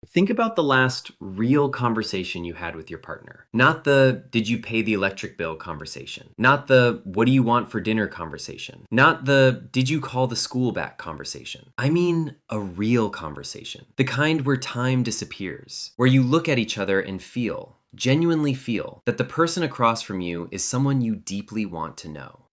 Think about the last real conversation you had with your partner. Not the did you pay the electric bill conversation. Not the what do you want for dinner conversation. Not the did you call the school back conversation. I mean a real conversation. The kind where time disappears, where you look at each other and genuinely feel, that the person across from you is someone you deeply want to know.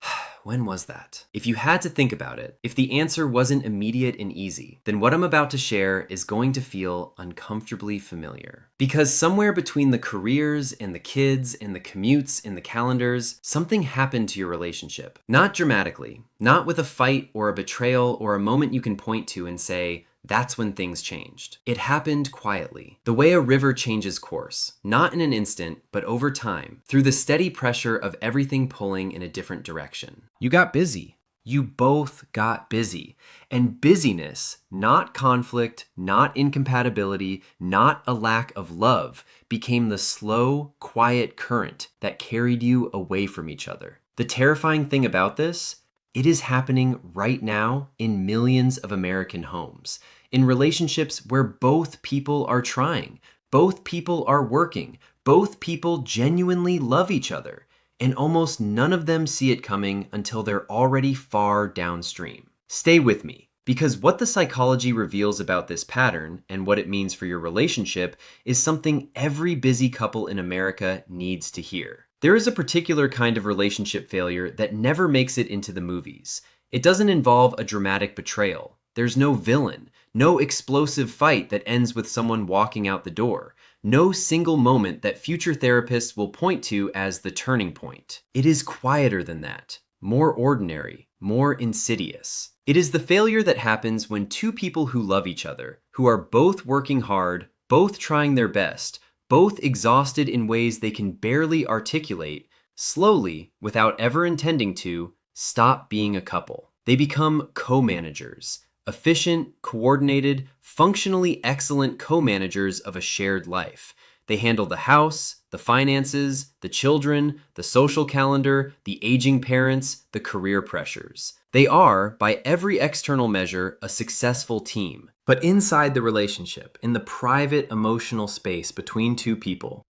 When was that? If you had to think about it, if the answer wasn't immediate and easy, then what I'm about to share is going to feel uncomfortably familiar. Because somewhere between the careers and the kids and the commutes and the calendars, something happened to your relationship. Not dramatically, not with a fight or a betrayal or a moment you can point to and say, that's when things changed. It happened quietly, the way a river changes course, not in an instant, but over time, through the steady pressure of everything pulling in a different direction. You got busy. You both got busy. And busyness, not conflict, not incompatibility, not a lack of love, became the slow, quiet current that carried you away from each other. The terrifying thing about this, it is happening right now in millions of American homes, in relationships where both people are trying, both people are working, both people genuinely love each other, and almost none of them see it coming until they're already far downstream. Stay with me, because what the psychology reveals about this pattern and what it means for your relationship is something every busy couple in America needs to hear. There is a particular kind of relationship failure that never makes it into the movies. It doesn't involve a dramatic betrayal. There's no villain, no explosive fight that ends with someone walking out the door, no single moment that future therapists will point to as the turning point. It is quieter than that, more ordinary, more insidious. It is the failure that happens when two people who love each other, who are both working hard, both trying their best, both exhausted in ways they can barely articulate, slowly, without ever intending to, stop being a couple. They become co-managers, efficient, coordinated, functionally excellent co-managers of a shared life. They handle the house, the finances, the children, the social calendar, the aging parents, the career pressures. They are, by every external measure, a successful team. But inside the relationship, in the private emotional space between two people,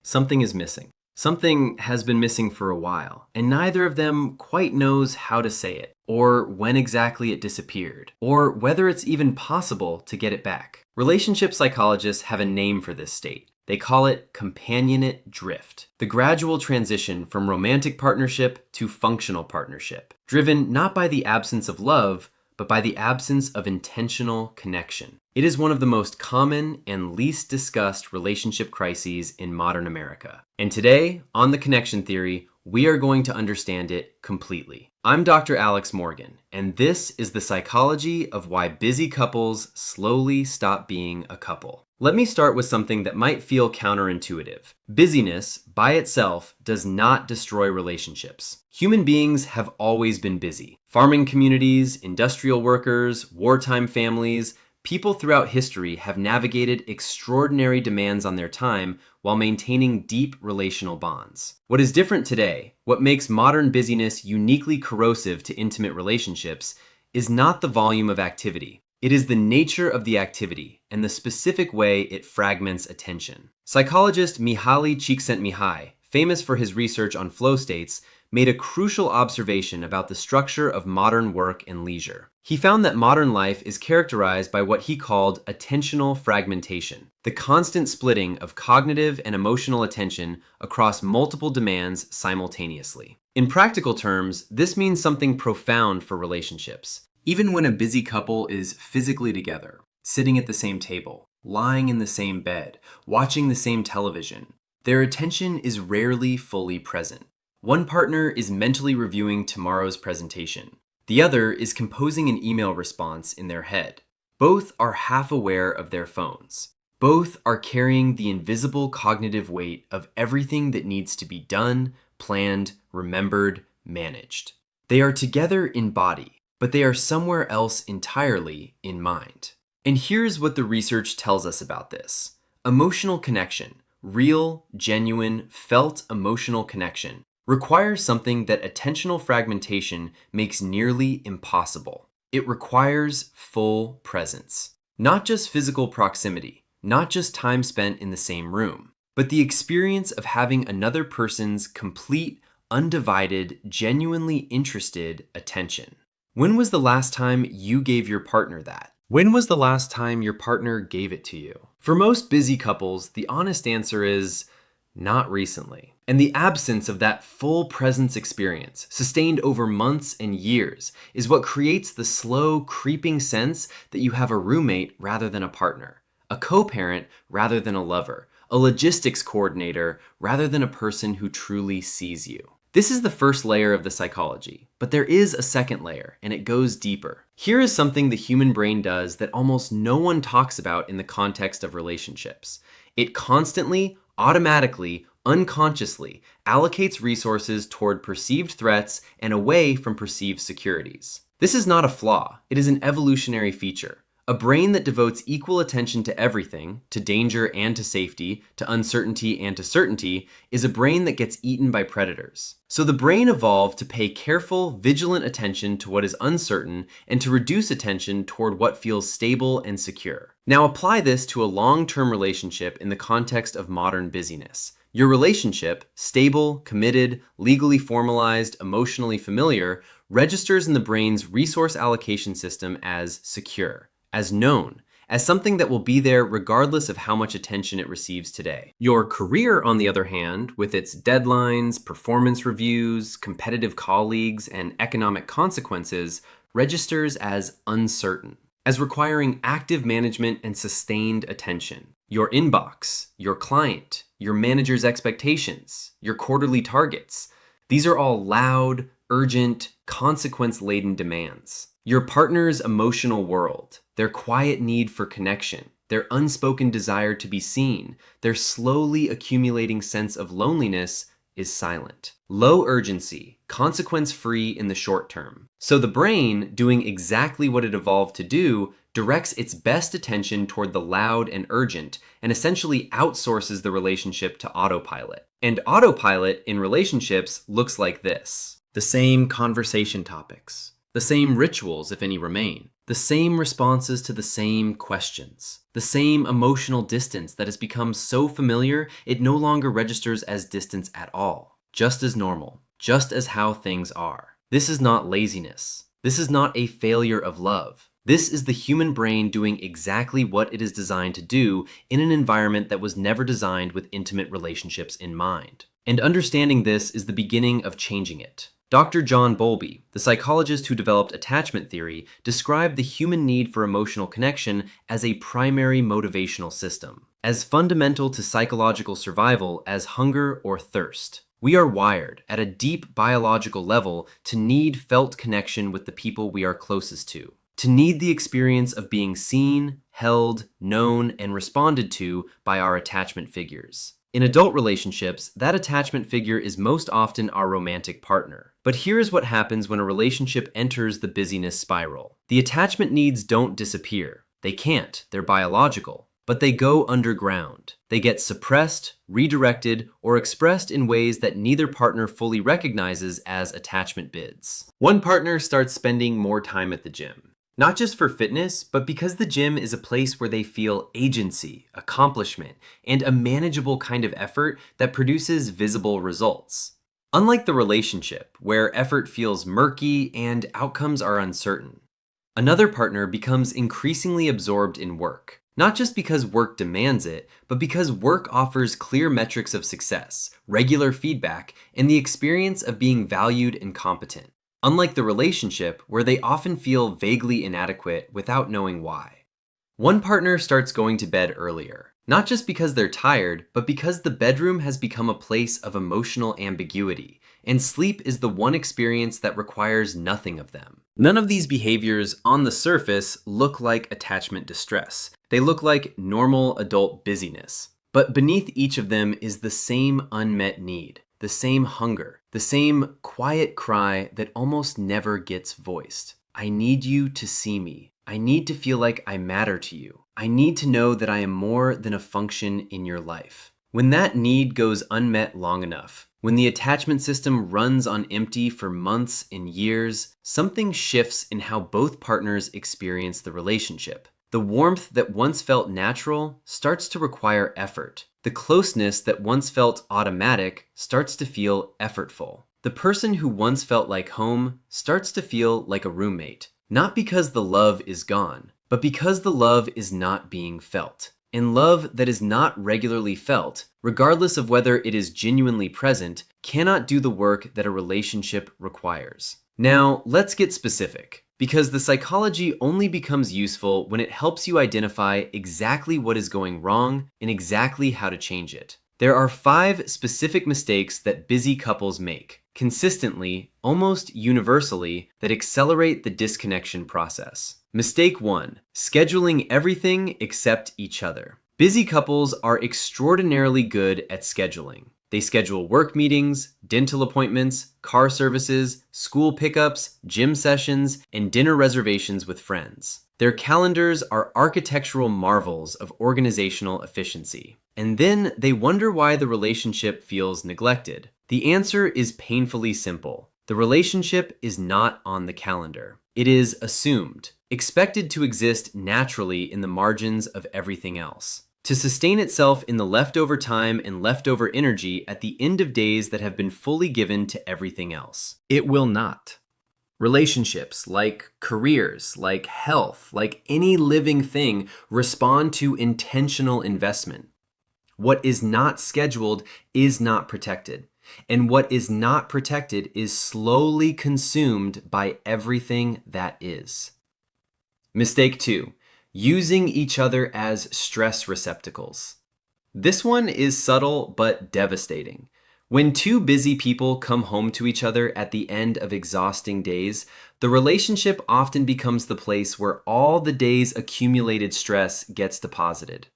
something is missing. Something has been missing for a while, and neither of them quite knows how to say it, or when exactly it disappeared, or whether it's even possible to get it back. Relationship psychologists have a name for this state. They call it companionate drift, the gradual transition from romantic partnership to functional partnership, driven not by the absence of love, but by the absence of intentional connection. It is one of the most common and least discussed relationship crises in modern America. And today, on The Connection Theory, we are going to understand it completely. I'm Dr. Alex Morgan, and this is the psychology of why busy couples slowly stop being a couple. Let me start with something that might feel counterintuitive. Busyness, by itself, does not destroy relationships. Human beings have always been busy. Farming communities, industrial workers, wartime families, people throughout history have navigated extraordinary demands on their time while maintaining deep relational bonds. What is different today, what makes modern busyness uniquely corrosive to intimate relationships, is not the volume of activity. It is the nature of the activity and the specific way it fragments attention. Psychologist Mihaly Csikszentmihalyi, famous for his research on flow states, made a crucial observation about the structure of modern work and leisure. He found that modern life is characterized by what he called attentional fragmentation, the constant splitting of cognitive and emotional attention across multiple demands simultaneously. In practical terms, this means something profound for relationships. Even when a busy couple is physically together, sitting at the same table, lying in the same bed, watching the same television, their attention is rarely fully present. One partner is mentally reviewing tomorrow's presentation. The other is composing an email response in their head. Both are half aware of their phones. Both are carrying the invisible cognitive weight of everything that needs to be done, planned, remembered, managed. They are together in body, but they are somewhere else entirely in mind. And here's what the research tells us about this. Emotional connection, real, genuine, felt emotional connection, requires something that attentional fragmentation makes nearly impossible. It requires full presence. Not just physical proximity, not just time spent in the same room, but the experience of having another person's complete, undivided, genuinely interested attention. When was the last time you gave your partner that? When was the last time your partner gave it to you? For most busy couples, the honest answer is not recently. And the absence of that full presence experience, sustained over months and years, is what creates the slow, creeping sense that you have a roommate rather than a partner, a co-parent rather than a lover, a logistics coordinator rather than a person who truly sees you. This is the first layer of the psychology, but there is a second layer, and it goes deeper. Here is something the human brain does that almost no one talks about in the context of relationships. It constantly, automatically, unconsciously allocates resources toward perceived threats and away from perceived securities. This is not a flaw, it is an evolutionary feature. A brain that devotes equal attention to everything, to danger and to safety, to uncertainty and to certainty, is a brain that gets eaten by predators. So the brain evolved to pay careful, vigilant attention to what is uncertain and to reduce attention toward what feels stable and secure. Now apply this to a long-term relationship in the context of modern busyness. Your relationship, stable, committed, legally formalized, emotionally familiar, registers in the brain's resource allocation system as secure, as known, as something that will be there regardless of how much attention it receives today. Your career, on the other hand, with its deadlines, performance reviews, competitive colleagues, and economic consequences, registers as uncertain, as requiring active management and sustained attention. Your inbox, your client, your manager's expectations, your quarterly targets, these are all loud, urgent, consequence-laden demands. Your partner's emotional world, their quiet need for connection, their unspoken desire to be seen, their slowly accumulating sense of loneliness is silent. Low urgency, consequence-free in the short term. So the brain, doing exactly what it evolved to do, directs its best attention toward the loud and urgent, and essentially outsources the relationship to autopilot. And autopilot in relationships looks like this. The same conversation topics. The same rituals, if any remain. The same responses to the same questions. The same emotional distance that has become so familiar it no longer registers as distance at all. Just as normal. Just as how things are. This is not laziness. This is not a failure of love. This is the human brain doing exactly what it is designed to do in an environment that was never designed with intimate relationships in mind. And understanding this is the beginning of changing it. Dr. John Bowlby, the psychologist who developed attachment theory, described the human need for emotional connection as a primary motivational system, as fundamental to psychological survival as hunger or thirst. We are wired, at a deep biological level, to need felt connection with the people we are closest to need the experience of being seen, held, known, and responded to by our attachment figures. In adult relationships, that attachment figure is most often our romantic partner. But here is what happens when a relationship enters the busyness spiral. The attachment needs don't disappear. They can't, they're biological. But they go underground. They get suppressed, redirected, or expressed in ways that neither partner fully recognizes as attachment bids. One partner starts spending more time at the gym. Not just for fitness, but because the gym is a place where they feel agency, accomplishment, and a manageable kind of effort that produces visible results. Unlike the relationship, where effort feels murky and outcomes are uncertain. Another partner becomes increasingly absorbed in work. Not just because work demands it, but because work offers clear metrics of success, regular feedback, and the experience of being valued and competent. Unlike the relationship, where they often feel vaguely inadequate without knowing why. One partner starts going to bed earlier, not just because they're tired, but because the bedroom has become a place of emotional ambiguity, and sleep is the one experience that requires nothing of them. None of these behaviors, on the surface, look like attachment distress. They look like normal adult busyness. But beneath each of them is the same unmet need. The same hunger, the same quiet cry that almost never gets voiced. I need you to see me. I need to feel like I matter to you. I need to know that I am more than a function in your life. When that need goes unmet long enough, when the attachment system runs on empty for months and years, something shifts in how both partners experience the relationship. The warmth that once felt natural starts to require effort. The closeness that once felt automatic starts to feel effortful. The person who once felt like home starts to feel like a roommate, not because the love is gone, but because the love is not being felt. And love that is not regularly felt, regardless of whether it is genuinely present, cannot do the work that a relationship requires. Now, let's get specific, because the psychology only becomes useful when it helps you identify exactly what is going wrong and exactly how to change it. There are 5 specific mistakes that busy couples make, consistently, almost universally, that accelerate the disconnection process. Mistake 1, scheduling everything except each other. Busy couples are extraordinarily good at scheduling. They schedule work meetings, dental appointments, car services, school pickups, gym sessions, and dinner reservations with friends. Their calendars are architectural marvels of organizational efficiency. And then they wonder why the relationship feels neglected. The answer is painfully simple. The relationship is not on the calendar. It is assumed, expected to exist naturally in the margins of everything else, to sustain itself in the leftover time and leftover energy at the end of days that have been fully given to everything else. It will not. Relationships, like careers, like health, like any living thing, respond to intentional investment. What is not scheduled is not protected. And what is not protected is slowly consumed by everything that is. Mistake 2, using each other as stress receptacles. This one is subtle but devastating. When 2 busy people come home to each other at the end of exhausting days, the relationship often becomes the place where all the day's accumulated stress gets deposited.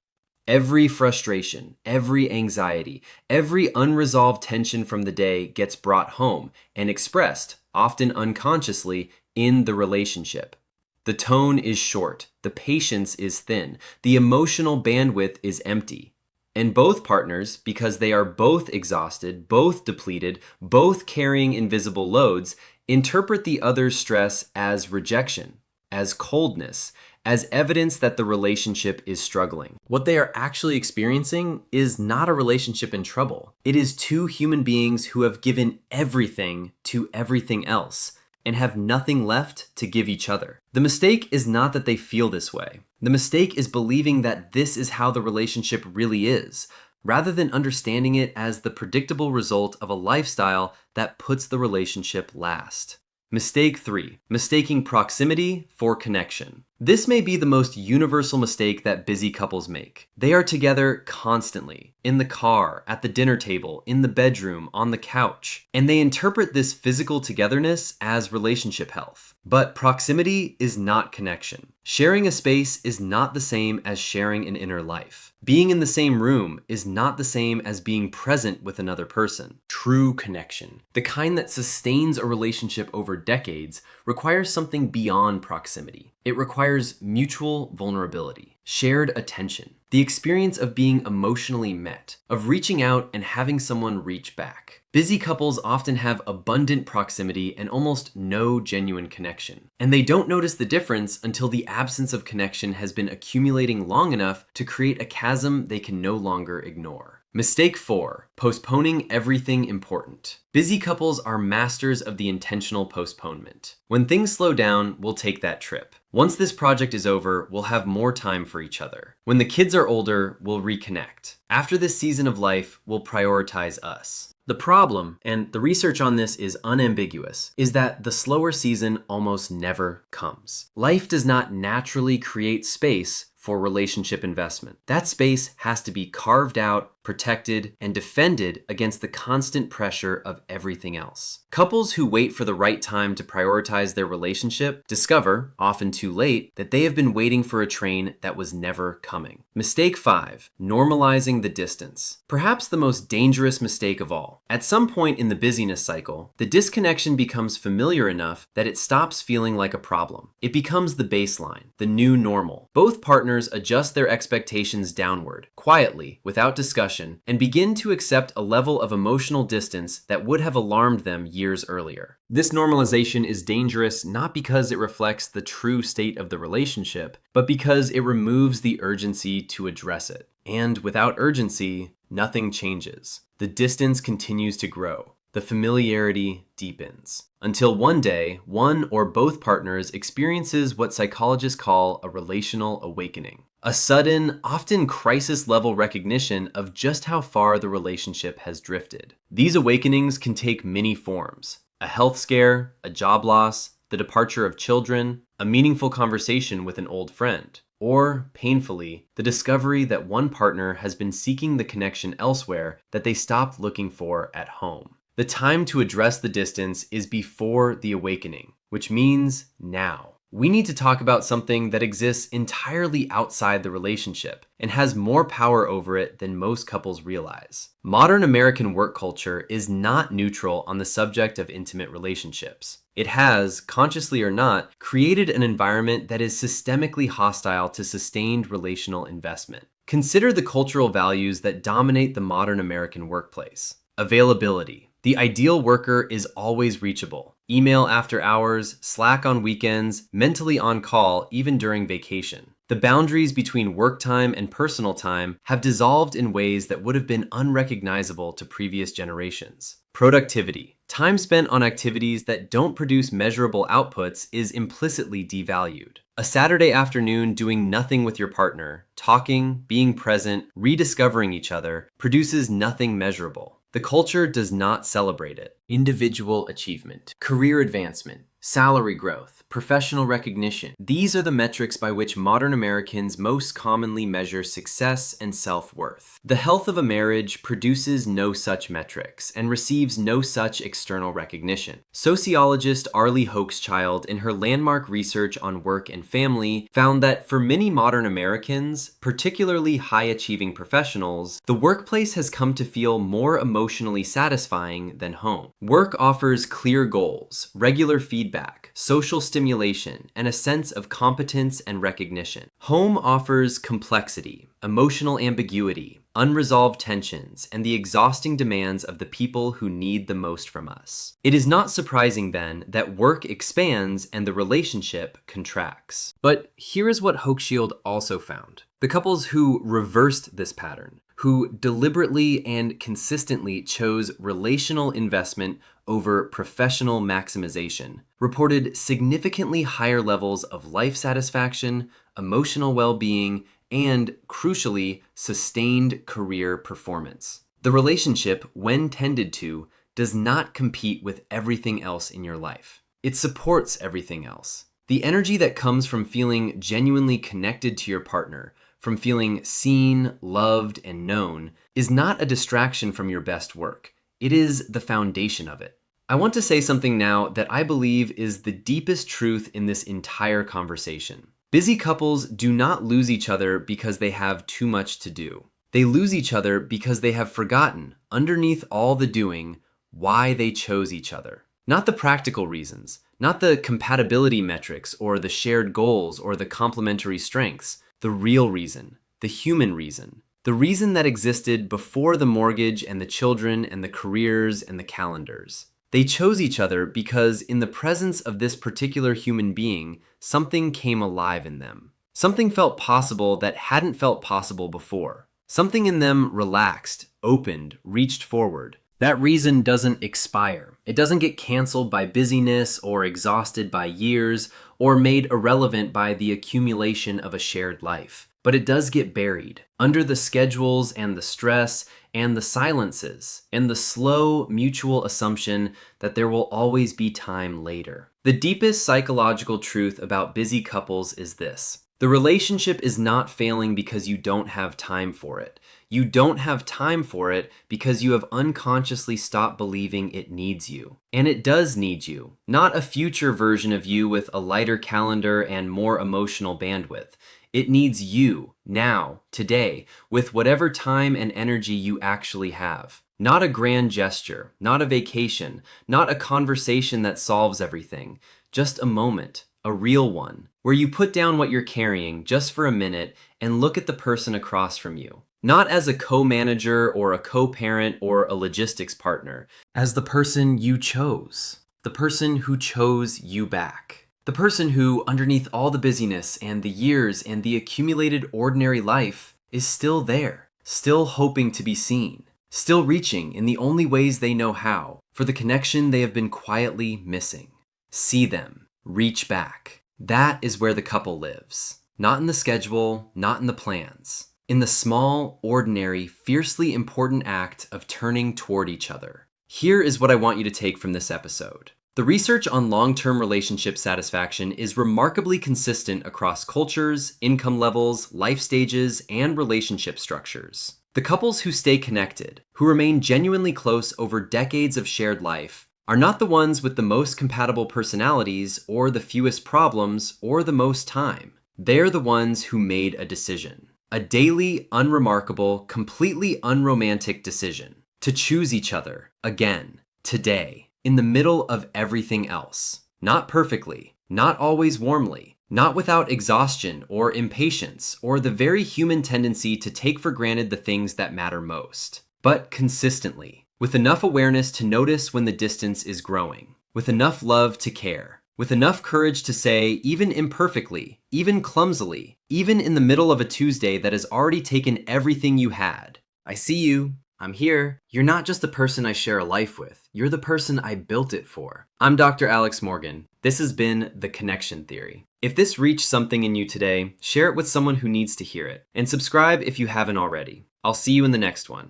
Every frustration, every anxiety, every unresolved tension from the day gets brought home and expressed, often unconsciously, in the relationship. The tone is short, the patience is thin, the emotional bandwidth is empty. And both partners, because they are both exhausted, both depleted, both carrying invisible loads, interpret the other's stress as rejection, as coldness, as evidence that the relationship is struggling. What they are actually experiencing is not a relationship in trouble. It is 2 human beings who have given everything to everything else and have nothing left to give each other. The mistake is not that they feel this way. The mistake is believing that this is how the relationship really is, rather than understanding it as the predictable result of a lifestyle that puts the relationship last. Mistake 3, mistaking proximity for connection. This may be the most universal mistake that busy couples make. They are together constantly, in the car, at the dinner table, in the bedroom, on the couch, and they interpret this physical togetherness as relationship health. But proximity is not connection. Sharing a space is not the same as sharing an inner life. Being in the same room is not the same as being present with another person. True connection, the kind that sustains a relationship over decades, requires something beyond proximity. It requires mutual vulnerability, shared attention, the experience of being emotionally met, of reaching out and having someone reach back. Busy couples often have abundant proximity and almost no genuine connection. And they don't notice the difference until the absence of connection has been accumulating long enough to create a chasm they can no longer ignore. Mistake 4, postponing everything important. Busy couples are masters of the intentional postponement. When things slow down, we'll take that trip. Once this project is over, we'll have more time for each other. When the kids are older, we'll reconnect. After this season of life, we'll prioritize us. The problem, and the research on this is unambiguous, is that the slower season almost never comes. Life does not naturally create space for relationship investment. That space has to be carved out, protected, and defended against the constant pressure of everything else. Couples who wait for the right time to prioritize their relationship discover, often too late, that they have been waiting for a train that was never coming. Mistake 5, normalizing the distance. Perhaps the most dangerous mistake of all. At some point in the busyness cycle, the disconnection becomes familiar enough that it stops feeling like a problem. It becomes the baseline, the new normal. Both partners adjust their expectations downward, quietly, without discussion, discussion and begin to accept a level of emotional distance that would have alarmed them years earlier. This normalization is dangerous not because it reflects the true state of the relationship, but because it removes the urgency to address it. And without urgency, nothing changes. The distance continues to grow. The familiarity deepens. Until one day, one or both partners experiences what psychologists call a relational awakening. A sudden, often crisis-level recognition of just how far the relationship has drifted. These awakenings can take many forms. A health scare, a job loss, the departure of children, a meaningful conversation with an old friend, or, painfully, the discovery that one partner has been seeking the connection elsewhere that they stopped looking for at home. The time to address the distance is before the awakening, which means now. We need to talk about something that exists entirely outside the relationship and has more power over it than most couples realize. Modern American work culture is not neutral on the subject of intimate relationships. It has, consciously or not, created an environment that is systemically hostile to sustained relational investment. Consider the cultural values that dominate the modern American workplace. Availability. The ideal worker is always reachable. Email after hours, Slack on weekends, mentally on call even during vacation. The boundaries between work time and personal time have dissolved in ways that would have been unrecognizable to previous generations. Productivity. Time spent on activities that don't produce measurable outputs is implicitly devalued. A Saturday afternoon doing nothing with your partner, talking, being present, rediscovering each other, produces nothing measurable. The culture does not celebrate it. Individual achievement, career advancement, salary growth, professional recognition. These are the metrics by which modern Americans most commonly measure success and self-worth. The health of a marriage produces no such metrics and receives no such external recognition. Sociologist Arlie Hochschild, in her landmark research on work and family, found that for many modern Americans, particularly high-achieving professionals, the workplace has come to feel more emotionally satisfying than home. Work offers clear goals, regular feedback, social stimulation, and a sense of competence and recognition. Home offers complexity, emotional ambiguity, unresolved tensions, and the exhausting demands of the people who need the most from us. It is not surprising then that work expands and the relationship contracts. But here is what Hochschild also found. The couples who reversed this pattern, who deliberately and consistently chose relational investment over professional maximization, reported significantly higher levels of life satisfaction, emotional well-being, and, crucially, sustained career performance. The relationship, when tended to, does not compete with everything else in your life. It supports everything else. The energy that comes from feeling genuinely connected to your partner, from feeling seen, loved, and known, is not a distraction from your best work. It is the foundation of it. I want to say something now that I believe is the deepest truth in this entire conversation. Busy couples do not lose each other because they have too much to do. They lose each other because they have forgotten, underneath all the doing, why they chose each other. Not the practical reasons, not the compatibility metrics or the shared goals or the complementary strengths. The real reason, the human reason. The reason that existed before the mortgage and the children and the careers and the calendars. They chose each other because in the presence of this particular human being, something came alive in them. Something felt possible that hadn't felt possible before. Something in them relaxed, opened, reached forward. That reason doesn't expire. It doesn't get canceled by busyness or exhausted by years or made irrelevant by the accumulation of a shared life. But it does get buried under the schedules and the stress and the silences and the slow mutual assumption that there will always be time later. The deepest psychological truth about busy couples is this. The relationship is not failing because you don't have time for it. You don't have time for it because you have unconsciously stopped believing it needs you. And it does need you. Not a future version of you with a lighter calendar and more emotional bandwidth. It needs you, now, today, with whatever time and energy you actually have. Not a grand gesture, not a vacation, not a conversation that solves everything. Just a moment, a real one, where you put down what you're carrying just for a minute and look at the person across from you. Not as a co-manager or a co-parent or a logistics partner, as the person you chose. The person who chose you back. The person who, underneath all the busyness and the years and the accumulated ordinary life, is still there, still hoping to be seen, still reaching in the only ways they know how for the connection they have been quietly missing. See them, reach back. That is where the couple lives. Not in the schedule, not in the plans. In the small, ordinary, fiercely important act of turning toward each other. Here is what I want you to take from this episode. The research on long-term relationship satisfaction is remarkably consistent across cultures, income levels, life stages, and relationship structures. The couples who stay connected, who remain genuinely close over decades of shared life, are not the ones with the most compatible personalities or the fewest problems or the most time. They're the ones who made a decision. A daily, unremarkable, completely unromantic decision. To choose each other, again, today. In the middle of everything else. Not perfectly, not always warmly, not without exhaustion or impatience or the very human tendency to take for granted the things that matter most, but consistently, with enough awareness to notice when the distance is growing, with enough love to care, with enough courage to say, even imperfectly, even clumsily, even in the middle of a Tuesday that has already taken everything you had, I see you. I'm here. You're not just the person I share a life with. You're the person I built it for. I'm Dr. Alex Morgan. This has been The Connection Theory. If this reached something in you today, share it with someone who needs to hear it. And subscribe if you haven't already. I'll see you in the next one.